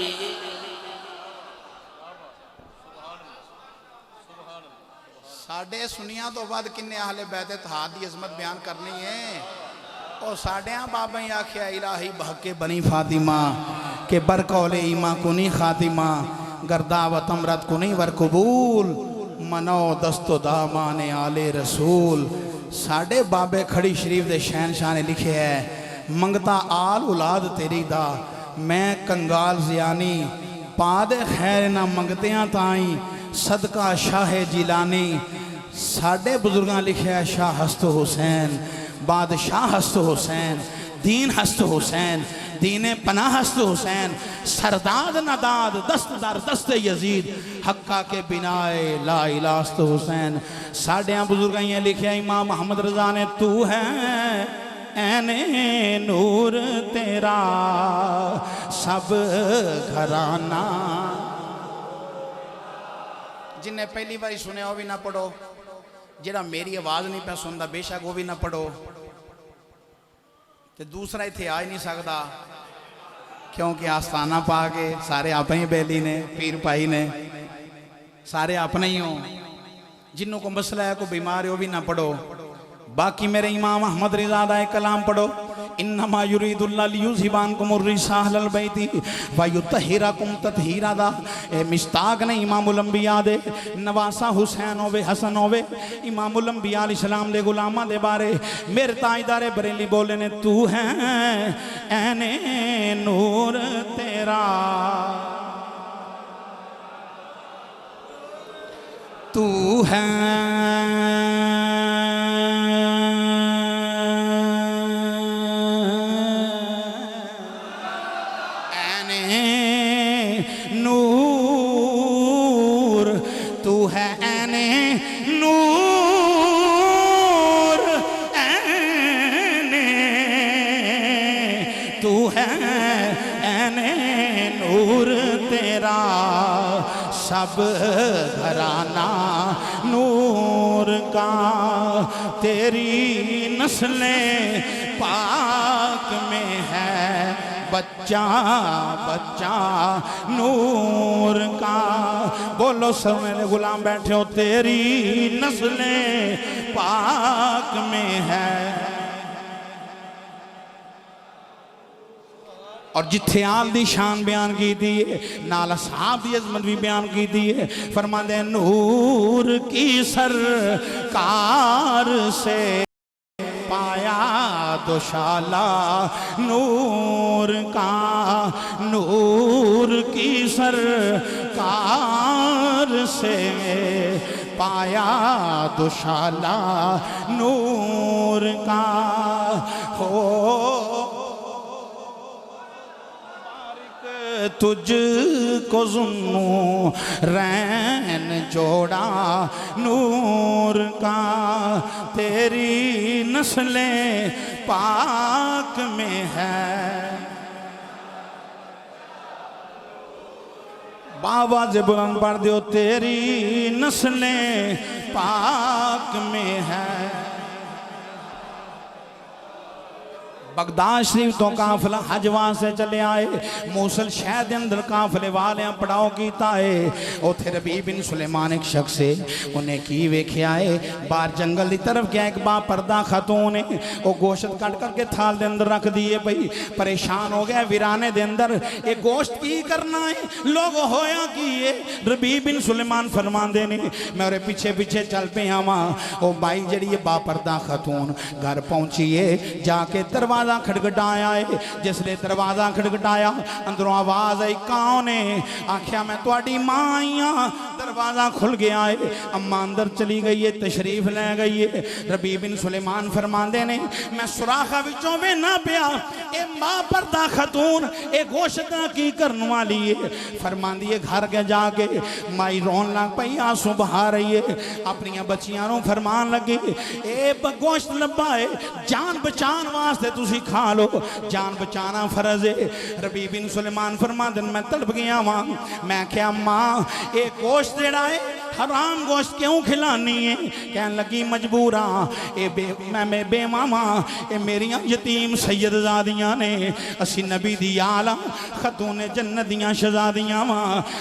साढ़े सुनिया तो बाद किन्ने अहले बैते तहार दी अजमत बयान करनी है और साढ़े बाबा ही आख्या इलाही बहके बनी फातिमा के बरकौले ईमा कुनी खातिमा गर्दावत अमरत कुनी वर कबूल मनो दस्तो दामाने आले रसूल। साढ़े बाबे खड़ी शरीफ दे शहनशाह ने लिखे है मंगता आल औलाद तेरी दा मैं कंगाल जियानी पादे खैर ना मंगतियां ताई सदका शाह जिलानी। साढ़े बुजुर्गां लिखे है शाह हस्त हुसैन बादशाह हस्त हुसैन दीन हस्त हुसैन दीने पना हस्त हुसैन सरदाद नदाद दस्त दर दस्त यजीद हक्का के बिनाए ला इलास्त हुसैन। साढ़े बुजुर्ग ये लिखे इमाम मोहम्मद रजा ने तू है ऐने नूर तेरा सब घराना। जिन्हें पहली बार सुने वो भी ना पढ़ो जरा मेरी आवाज़ नहीं पै सुनता बेशक वो भी ना पढ़ो तो दूसरा इतने आ ही नहीं सकता क्योंकि आस्थाना पा के सारे अपने ही बैली ने पीर भाई ने सारे अपने ही हो जिन्हों को मसला है कोई बीमार है वो भी ना पढ़ो। बाकी मेरे इमाम अहमद रिज़ा दा कलाम पढ़ो इन्नमा युरीदुल्लाह लियुज़हिबानकुम अर्रिसा अहलल बैति व युतहिराकुम ततहीरा दा ए मिस्ताक ने इमामुल अंबिया दे नवासा हुसैन होवे हसन होवे इमामुल अंबिया अलैहिस्सलाम दे गुलामां दे बारे मेरे ताजदारे बरेली बोले ने तू है ऐने नूर तेरा तू है सब घराना नूर का तेरी नस्लें पाक में है बच्चा बच्चा नूर का। बोलो सब मेरे गुलाम बैठे हो तेरी नस्लें पाक में है और जिथे आल दी शान बयान की थी नाल असहाब दी अजमत भी बयान की थी फरमाते नूर की सरकार से पाया दोशाला नूर का नूर की सरकार से पाया दोशाला नूर का हो तुझको जुन्नू रैन जोड़ा नूर का तेरी नस्लें पाक में है। बाबा जे बुलंद पढ़ दो तेरी नस्लें पाक में है। बगदाद शरीफ तो काफिला हजवा से चले आए मूसल शहर के अंदर काफिले वाले पड़ाव किया है उथे रबी बिन सुलेमान एक शख्स है उन्हें की वेख्या है बाहर जंगल की तरफ गया एक बा पर्दा खातून है वो गोश्त कट करके थाल के अंदर रख दिए भाई परेशान हो गया वीराने के अंदर ये गोश्त की करना है लोग होया कि ये रबी बिन सुलेमान फरमाते ने मैं और पीछे पीछे चल पे आवा वो बाई जड़ी बा पर्दा खातून घर पहुंची है जाके दरवाजा खड़खड़ाया है जिसने दरवाजा खड़खड़ाया अंदरों आवाज आई कौन है आख्या मैं तुहाडी मां आई हां दरवाज़ा खुल गया है, अम्मा अंदर चली गई है, तशरीफ ले गई है। रबी बिन सुलेमान फरमाते ने मैं सुराखा विचों वे ना पिया ए मां परदा खतून ए गोश्त की करने वाली है। फरमांदी है घर के जाके माई रोन लग पई, आंसू बहा रही है, अपनी बच्चियां नूं फरमान लगी ए गोश्त लब्बा है, जान बचान वास्ते तुसी खा लो, जान बचाना फर्ज है। रबी बिन सुलेमान फरमाते मैं तड़प गया वहां, मैं क्या मां ए गोश्त जेड़ा है हराम गोश्त क्यों खिलानी है? कहन लगी मजबूरा मैं बेमामा ए मेरिया यतीम सैयदजादियां ने, असी नबी दी आला खतूने जन्नत दियां शहजादियां वा,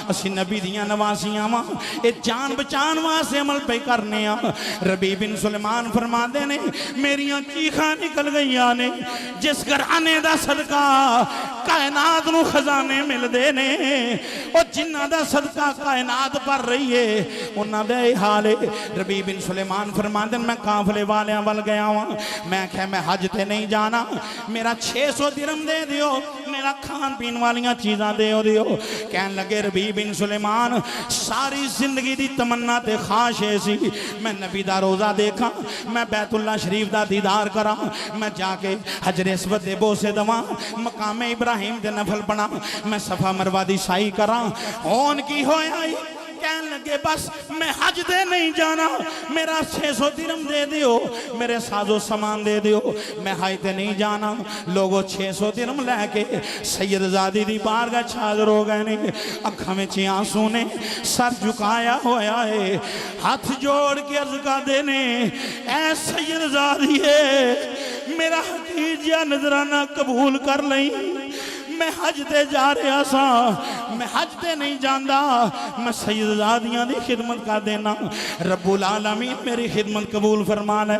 असी नबी दियां नवासियां वा, ए जान बचान वास्ते अमल पे करने आ। रबी बिन सुलेमान फरमाते ने मेरिया चीखा निकल गई ने, जिस घराने दा सदका कायनात नूं खजाने मिलदे ने, और जिन्हां दा सदका कायनात पर रही है उन्हां दा ये हाल है। रबी बिन सुलेमान फरमाते मैं काफले वालियां वल गया वहां, मैं क्या मैं हज ते नहीं जाना, मेरा 600 दिरहम दे दियो, मेरा खान पीन वालियां चीज़ां दे दियो। कहन लगे रबी बिन सुलेमान सारी जिंदगी दी तमन्ना ते ख्वाहिश है सी मैं नबी दा रोज़ा देखा, मैं बैतुल्ला शरीफ दा दीदार करा, मैं जाके हजरे अस्वद दे बोसे दवा, मकामे इब्राहिम दे नफल पढ़ा, मैं सफा मरवा दी साई करा। हुण की होया? कहन लगे बस मैं हज दे नहीं जाना, मेरा 600 दिरहम दे दियो, मेरे साजो सामान दे दियो, मैं हज दे नहीं जाना। लोगों 600 दिरहम लैके सैयदजादी दी बारगाह च हाज़र हो गए ने, अखां विच आंसू ने, सर झुकाया होया है, हाथ जोड़ के अर्ज करदे ने ऐ सैयदजादी मेरा हकीजिया नजराना कबूल कर लई, मैं हज ते जा रहा सा, मैं हज ते नहीं जाता, मैं सैयदजादियां दी खिदमत कर देना, रब्बुल आलमीन मेरी खिदमत कबूल फरमा ले।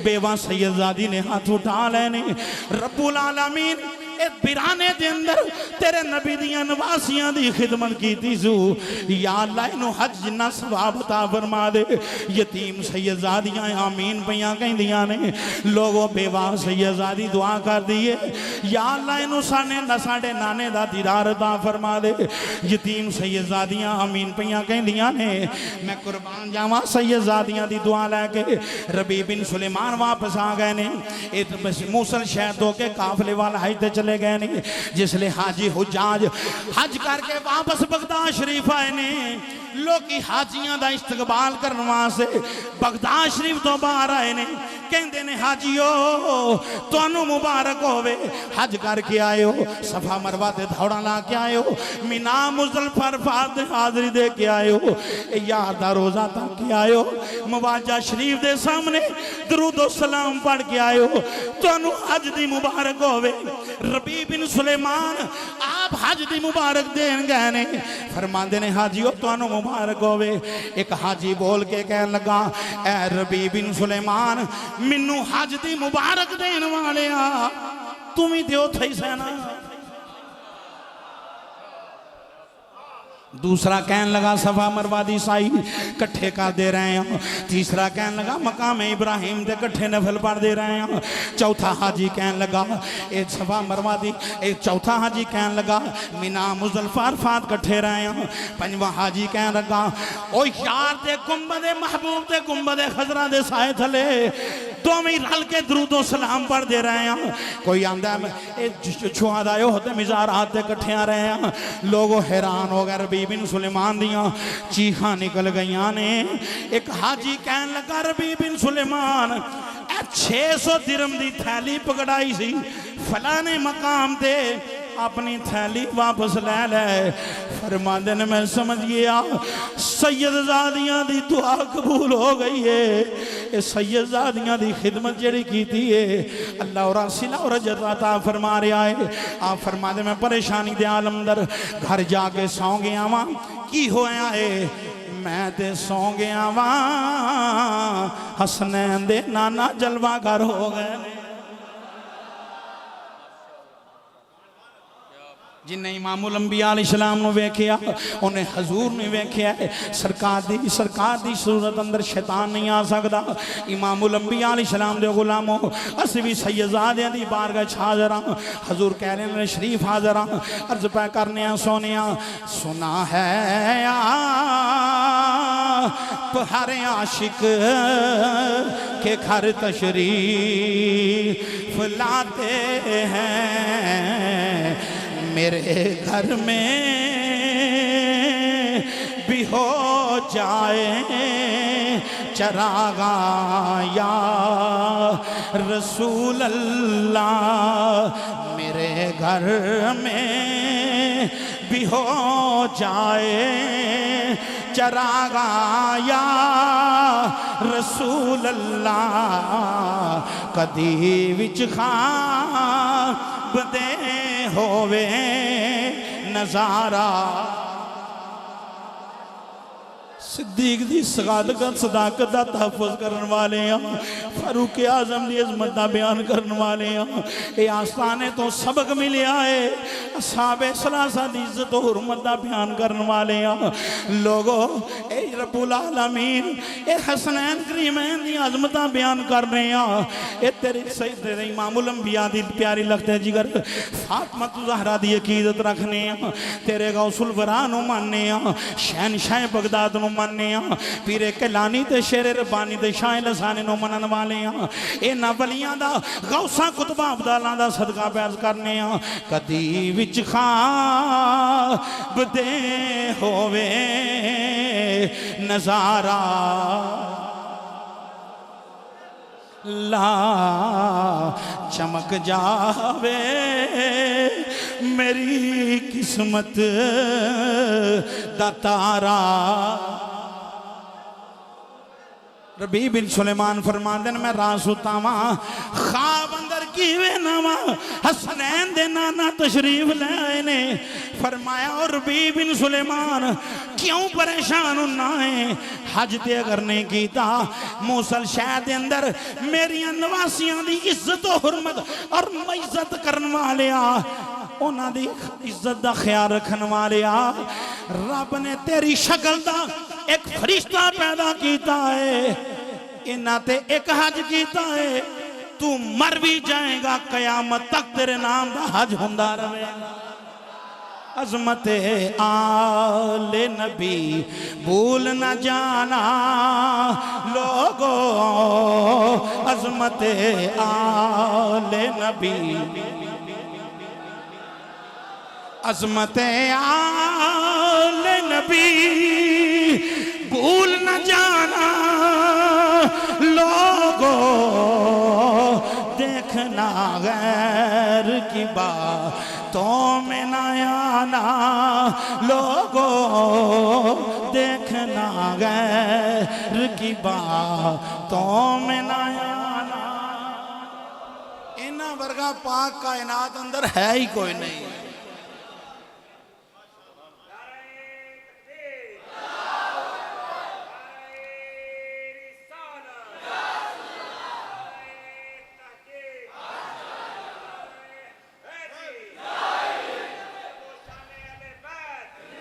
बेवा सैयदजादी ने हाथ उठा लेने, रब्बुल आलमीन बिराने दे अंदर तेरे नबी दियां नवासियां दी खिदमत कीती सू, या अल्लाह इनू हज जिन्ना सवाब अता फरमा दे। यतीम सैयदजादियां आमीन पईयां कहंदियां ने, लोगों बेवा सैयदजादी दुआ कर दी है, या अल्लाह इनू साडे नाने दा दीदार अता फरमा दे। यतीम सैयदजादियां आमीन पईयां कहंदियां ने, मैं कुर्बान जावां सैयदजादियां दी दुआ लैके। रबी बिन सुलेमान वापस आ गए ने, मूसल शहर तो के काफले वाला हज ते चले गए ने। जिसले हाजी हुजाज हज करके वापस बगदाद शरीफ आए ने, लोग हाजियां दा इस्तकबाल करने वास्ते बगदाद शरीफ तो बाहर आए ने, कहते ने हाजियो तुहानू मुबारक होवे, हज करके आए हो, सफा मरवा ते दौड़ा ला के आए हो, मीना मुज़दलिफा अरफात हाजरी दे के आए हो, यार दा रोजा तक के आए हो, मुबाजा शरीफ दे सामने दरूद सलाम पढ़ के आए हो, तुहानू हज दी मुबारक होवे। रबी बिन सुलेमान आप हज दी मुबारक देन गए ने, फरमांदे ने हाजियो तुहानू मुबारक होवे। एक हाजी बोल के कहन लगा ऐ रबी बिन सुलेमान मिन्नू हज दी मुबारक देन वाले तुम ही दो थे सैना। दूसरा कहन लगा सफा मरवा दी साई कट्ठे कर दे रहे हैं। तीसरा कहन लगा मकाम इब्राहिम दे कट्ठे नफल पढ़ दे रहे हैं। चौथा हाजी कहन लगा एक सफा मरवा दी, एक चौथा हाजी कहन लगा मीना मुज़दलिफा अरफात कट्ठे रहे हैं। पंजवा हाजी कहन लगा ओ यार दे गुंबद महबूब दे गुंबद खजरा दे साए थले दोवें रल के दरूदो सलाम पढ़ दे रहे हैं। कोई आंदा छुआदा होते मिजारात दे कट्ठे आ रहे हैं। लोग हैरान हो गए, रबी बिन सुलेमान दियां चीखां निकल गई ने। एक हाजी कहन लगा रबी बिन सुलेमान 600 दिरहम दी थैली पकड़ाई सी फलाने मकाम ते अपनी थैली वापस ले ले। फरमांदे ने मैं समझ गया सैयदजादियां दी दुआ कबूल हो गई है। ये सैयदजादियां दी खिदमत जेड़ी कीती है अल्लाह और सिला और अजर अता फरमा रहा है। आप फरमांदे मैं परेशानी दे आलम अंदर घर जाके सौ गया वा। की होया है? मैं ते सौ गया वा हसनैन दे नाना जलवा घर हो गए। जिन्हें इमामुल अंबिया अलैहिस्सलाम नूं वेखिया उन्हें हजूर ने वेखिया। सरकार दी सूरत अंदर शैतान नहीं आ सकता। इमामुल अंबिया अलैहिस्सलाम दे गुलामो असीं भी सैयदजादियां दी बारगाह च हाज़र हां। हजूर कह रहे हैं शरीफ हाज़र हां। अर्ज पै करने सोनिया सुना है हर आशिक के घर तशरीफ लाते हैं। मेरे घर में भी हो जाए चरागा या रसूल अल्लाह, मेरे घर में भी हो जाए चरागा या रसूल अल्लाह। कदी विच ख्वाब दे होवे नजारा। सिद्दीक दी सदाकत दा तहफ़्फ़ुज़ करने वाले हैं, फारूक आज़म दी अज़मत दा बयान करने वाले हैं। ये आस्थाने तो सबक मिलिया है, असहाबे सलासा दी इज़्ज़त और हुर्मत दा बयान करने वाले हैं। लोगों ए रब्बुल आलमीन ए हसनैन करीमैन दी अज़मत दा बयान कर रहे हैं। ए तेरे तेरे इमामुल अंबिया दी प्यारी लगते जिगर फातिमा ज़हरा दी अकीदत रखने हैं, तेरे गौसुल वरा नूं मानने हैं, शहनशाह बगदाद नूं मानने पीरे कैलानी ते शेरे रब्बानी ते शाह लसानी नूं मनन वाले हैं। इन्हां वलियां दा गौसा कुतबा अब्दालां दा सदका पैस करने हैं। कदी विच ख्वाब दे होवे नजारा, ला चमक जावे मेरी किस्मत दा तारा। रबी बिन सुलेमान फरमांदे ने मैं रात सुता वां, ख्वाब अंदर कीवे नवा हसनैन दे नाना तशरीफ ले आए ने। फरमाया और रबी बिन सुलेमान क्यों परेशान होना है, हज ते अगर नहीं कीता मूसल शहर दे अंदर मेरियां नवासियां दी इज्जत और हुर्मत और इज्जत करने वाले उन्हां दी इज्जत दा ख्याल रखने वाले रब ने तेरी शक्ल दा एक फरिश्ता पैदा किया है, इन्हां ते एक हज किया है। तू मर भी जाएगा कयामत तक तेरे नाम दा हज हुंदा रहेगा। अज़मते आले नबी भूल न जाना लोगो, अज़मते आले नबी, अज़मते आले नबी भूल न जाना लोगो, देखना गैर की बातों में न आना लोगो, देखना गैर की बातों में न आना। इन्हां वर्गा पाक कायनात अंदर है ही कोई नहीं।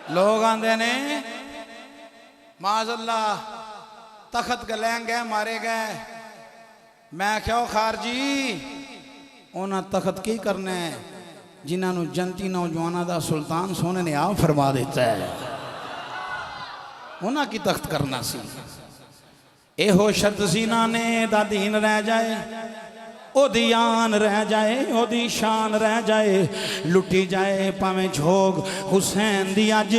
लोग आंदे ने माज़अल्लाह तखत गलैंग गए मारे गए। मैं क्या खारजी उन्हें तखत की करना है जिन्होंने जनती नौजवानों का सुल्तान सोने ने आप फरमा दिता है, उन्हें की तख्त करना सी। एहो शर्त सीना ने दा दीन रह जाए, ओदी आन रह जाए, ओदी शान रह जाए, लुटी जाए भावें झोग हुसैन दी अज,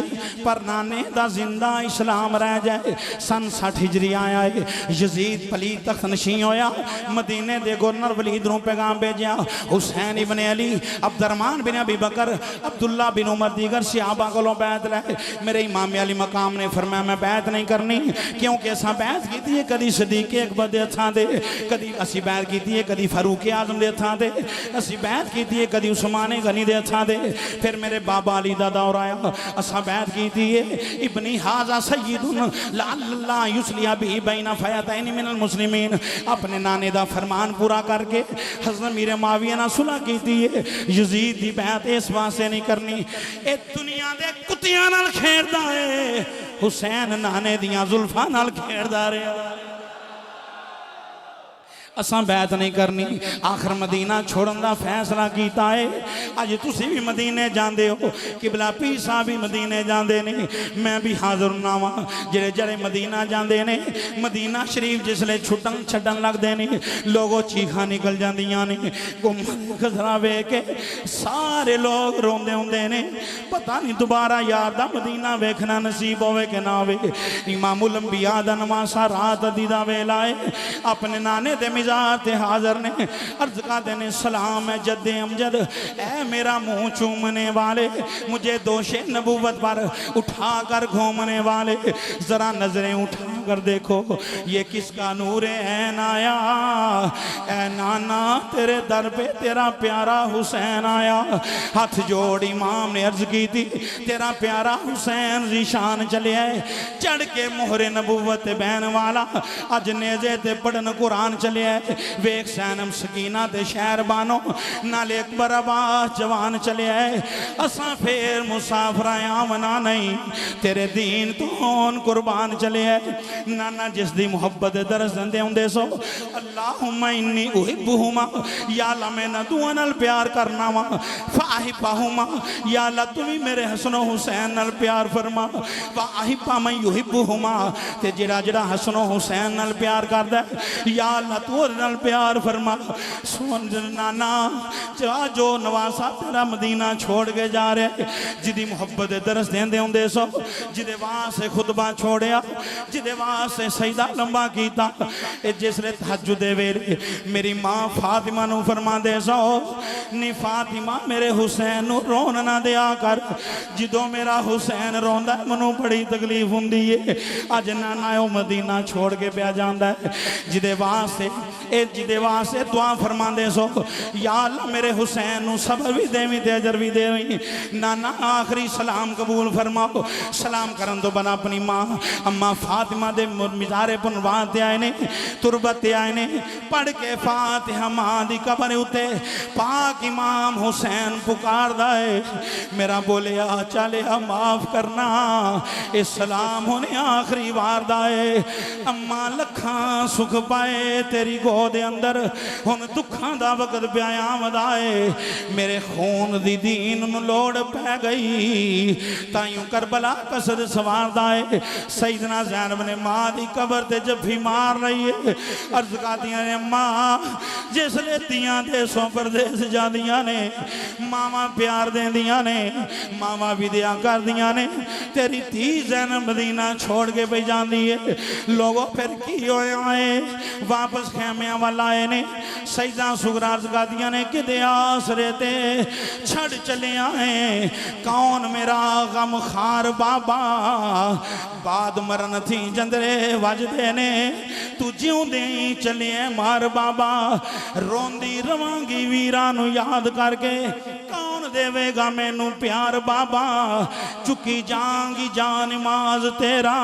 पर नाने दा जिंदा इस्लाम रह जाए। सन 60 हिजरी आया है, यजीद पली तख्त नशीं होया, मदीने दे गवर्नर वलीद नूं पैगाम भेजिया, हुसैन इबन अली, अब्दुर्रहमान बिन अबी बकर, अब्दुल्ला बिन उमर दीगर सहाबा कोलों बैत लै। मेरे इमाम अली मकाम ने फरमाया मैं बैत नहीं करनी, क्योंकि असां बैत कीती है कदी सदीक अकबर दे हत्थां दे, कदी असीं बैत कीती है कदी फारूक आजम दे हत्थां दे, असीं बैत कीती है कदी उस्मान गनी दे हत्थां दे। फिर मेरे बाबा अली दा दौर आया, असां बैत कीती है इब्नी हाजा सय्यदुन लअल्लाह युस्लिया बिही बैना फयतैन मिनल मुस्लिमीन। अपने नाने दा फरमान पूरा करके हज़रत मीर मुआविया नाल सुलह कीती है। यजीद दी बैत इस वास्ते नहीं करनी, ए दुनिया दे कुत्तियां नाल खेड़दा है, हुसैन नाने दियां जुल्फां नाल खेड़दा रहा। असां बैत नहीं करनी, आखिर मदीना छोड़न का फैसला किया है। अज तुसी भी मदीने जाते हो, किबला पीर साहब भी मदीने जाते ने, मैं भी हाजिर ना वा। जेड़े जेड़े मदीना जाते ने, मदीना शरीफ जिसले छुटन छड्डन लगते हैं, लोगों चीखा निकल जांदियां ने, खसरा वेख के सारे लोग रोंदे होंदे ने। पता नहीं दोबारा यार दा मदीना वेखना नसीब होवे कि ना होवे। इमामुल अंबिया दा नवासा रात दी दा वेला है, अपने नाने दे मिज़ार ते हाज़र ने। अर्ज़ करते ने सलाम है जद्दे अमजद, ऐ मेरा मुँह चूमने वाले, मुझे दोषे नबूवत पर उठा कर घूमने वाले, ज़रा नजरें उठा कर देखो ये किसका नूर ऐन आया। ऐ नाना तेरे दर पे तेरा प्यारा हुसैन आया। हाथ जोड़ इमाम ने अर्ज की थी, तेरा प्यारा हुसैन ज़ीशान चले आए, चढ़ के मोहरे नबूवत बहन वाला, अज नेज़े ते पढ़न कुरान चले आए। वेख सैनम सकीना ते शहर बानो, नाले अकबर अब्बास जवान चले आए। असा फिर मुसाफर आमना नहीं, तेरे दीन तो होन कुर्बान चले आए। नाना जिस दी मुहब्बत दरस देंदे होंदे सो, अल्लाहुम्मा इन्नी उहिब्बुहुमा, या अल्लाह मैं ना दुआ नाल प्यार करना वा, फाहिब्बहुमा, या अल्लाह तू भी मेरे हसन हुसैन नाल प्यार फरमा। वाहिब्बा मैं युहिब्बुहुमा, ते जेड़ा जेड़ा हसन हुसैन नाल प्यार करदा, या अल्लाह तू ओदे नाल प्यार फरमा। सुन नाना जो नवासा तेरा मदीना छोड़ के जा रहा है, जिदी मुहब्बत दरस देंदे होंदे सो, जिदे वास्ते खुतबा छोड़िया, जिदे वास्ते सजदा लंबा कीता, जिसले तहज्जुद दे वेले मेरी मां फातिमा नू फरमांदे सो, नी फातिमा मेरे हुसैन नू रोन ना दिया कर, जिदों मेरा हुसैन रोंदा मैनू बड़ी तकलीफ हुंदी है। अज नाना ओ मदीना छोड़ के पिया जांदा है, जिदे वास्ते दुआ फरमांदे सो, या अल्लाह मेरे हुसैन नू सबर भी देवी ते अजर भी देवी। नाना आखिरी सलाम कबूल फरमाओ। सलाम करन तो बना अपनी मां अम्मा फातिमा दे मिज़ारे पुनवान ते आए ने, तुरबत ते आए ने, पढ़ के फातिहा मां दी कबर उत्ते पाक इमाम हुसैन पुकारदा है, मेरा बोलिया चलिया माफ करना, इस सलाम होने आखिरी वार दा है। अम्मा लखा सुख पाए तेरी गोद अंदर, हुन दुखां दा वक्त प्याया वधाए, मेरे खून दी दीन नू लोड़ पै गई, ताइयों करबला कसद सवारदा है। सईदना ज़ैनब ने मां दी कबर ते जफ्फी मार रही है। अर्ज करदियां ने मां जिसले तियां देसों परदेस जांदियां ने, मावां प्यार देंदियां ने, मावां विद्या करदियां ने, तेरी धी ज़ैनब मदीना छोड़ के पे जांदी है। लोगों फिर की होया है, वापस खैमियां वाल आए ने। सईदा सुगरा अर्ज करदियां ने कि आसरे ते छड़ चले आए, कौन मेरा गम खार बाबा, बाद मरन थी जंदरे वजदे ने, तू जिउंदे ही चले मार बाबा, रोंदी रवांगी वीरां नू याद करके, कौन देवेगा मैनू प्यार बाबा, चुकी जांगी जान नमाज तेरा,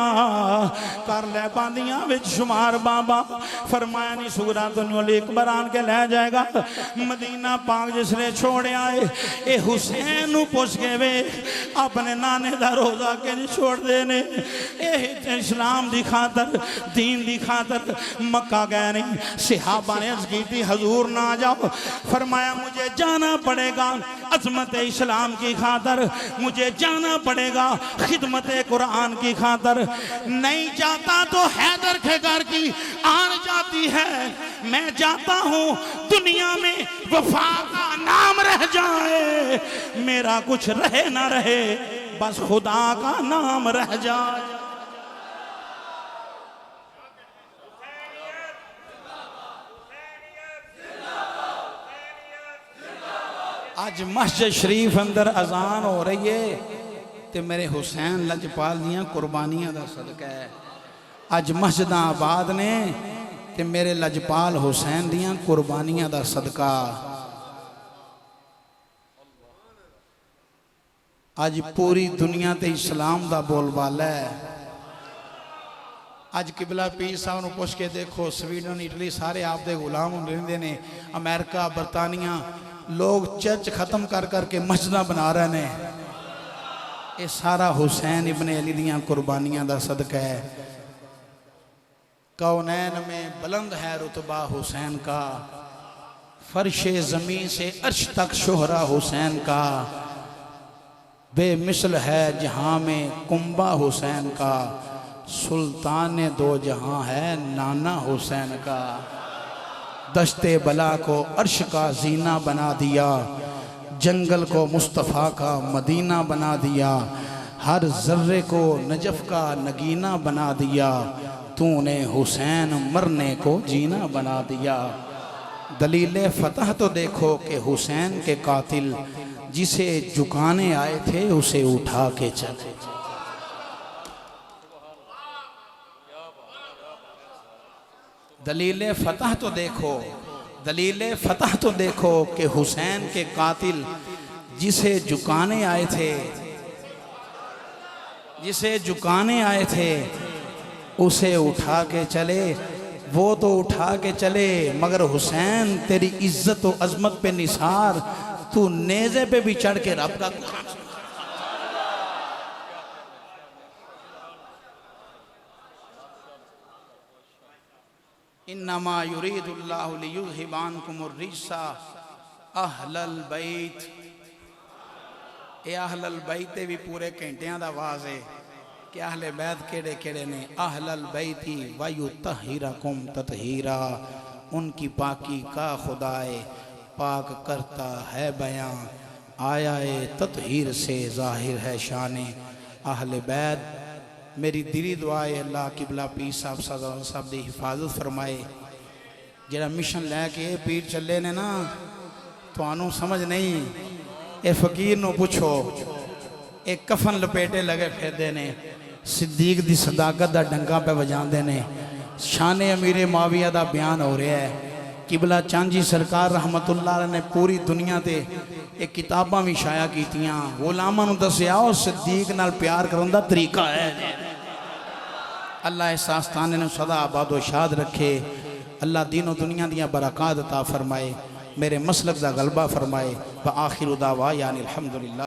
कर ले बांदियां विच शुमार बाबा। फरमाया नहीं सुगरा तो अकबर आन के लै जाएगा। मदीना पाक जिसने छोड़ आए, ए हुसैन नू पुछ के वे अपने नाने दा रोजा के छोड़ देने, इस्लाम दी खातर दीन दी खातर मक्का गए नहीं। सिहाबा ने अर्ज की थी हजूर ना जाओ, फरमाया मुझे जाना पड़ेगा अजमत इस्लाम की खातर, मुझे जाना पड़ेगा खिदमत कुरान की खातर, नहीं जाता तो हैदर के घर की आन जाती है, मैं जाता हूँ दुनिया में वफा का नाम रह जाए, मेरा कुछ रहे ना रहे बस खुदा का नाम रह जाए। आज मस्जिद शरीफ अंदर अजान हो रही है, तो मेरे हुसैन लजपाल दियां कुर्बानियां दा सदका है। अज मस्जिद आबाद ने, तो मेरे लजपाल हुसैन दियां कुर्बानियां दा सदका। अज पूरी दुनिया ते इस्लाम दा बोलबाला है। अज किबला पीर साहब नूं पुछ के देखो, स्वीडन इटली सारे आप दे गुलाम रहिंदे ने, अमेरिका बरतानिया लोग चर्च खत्म कर करके मस्जिदां बना रहे हैं। ये सारा हुसैन इब्ने अली दियां कुर्बानियां दा सदका है। कौनैन में बुलंद है रुतबा हुसैन का, फर्शे ज़मीं से अर्श तक शोहरा हुसैन का, बेमिसल है जहाँ में कुंबा हुसैन का, सुल्तान दो जहाँ है नाना हुसैन का। दश्ते बला को अर्श का जीना बना दिया, जंगल को मुस्तफ़ा का मदीना बना दिया, हर जर्रे को नजफ का नगीना बना दिया, तूने हुसैन मरने को जीना बना दिया। दलील फतह तो देखो कि हुसैन के कातिल जिसे झुकाने आए थे उसे उठा के चले। दलील फतह तो देखो, दलील फतह तो देखो कि हुसैन के कातिल जिसे झुकाने आए थे, जिसे झुकाने आए थे उसे उठा के चले। वो तो उठा के चले मगर हुसैन तेरी इज्जत और अजमत पे निसार, तू नेज़े पे भी चढ़ के रब का इन्नमा युरीदुल्लाहु लियुज़हिबानकुमुर रिज्सा अहलल बैत। ये अहलल बैत भी पूरे घंटियां दा आवाज़ है कि अहले बैत केड़े केड़े ने। अहलल बैती वयुत्तहिरकुम तत्हीरा, उनकी पाकी का खुदाए पाक करता है बयां, आया तत्हीर से ज़ाहिर है शाने अहले बैत। मेरी दिली दुआ है अल्लाह किबला पीर साहब साहब की हिफाजत फरमाए। जरा मिशन लैके पीर चले ने ना, तो समझ नहीं, ये फकीर नू पुछो, एक कफन लपेटे लगे फिरते ने, सिद्दीक दी सदाकत दा डंगा पे वजाते ने, शाने अमीरे माविया दा बयान हो रहा है। किबला चांजी सरकार रहमतुल्लाह अलैह ने पूरी दुनिया ते एक किताबां भी शाया कीतियां, गुलामां नू दस्सिया उस सिद्दीक नाल प्यार करन दा तरीका है। अल्लाह इस आस्थाने नू सदा आबादो शाद रखे, अल्लाह दीनो दुनिया दियां बरकात अता फरमाए, मेरे मसलक दा गलबा फरमाए। व आखिरु दावा यानी अल्हम्दुलिल्लाह।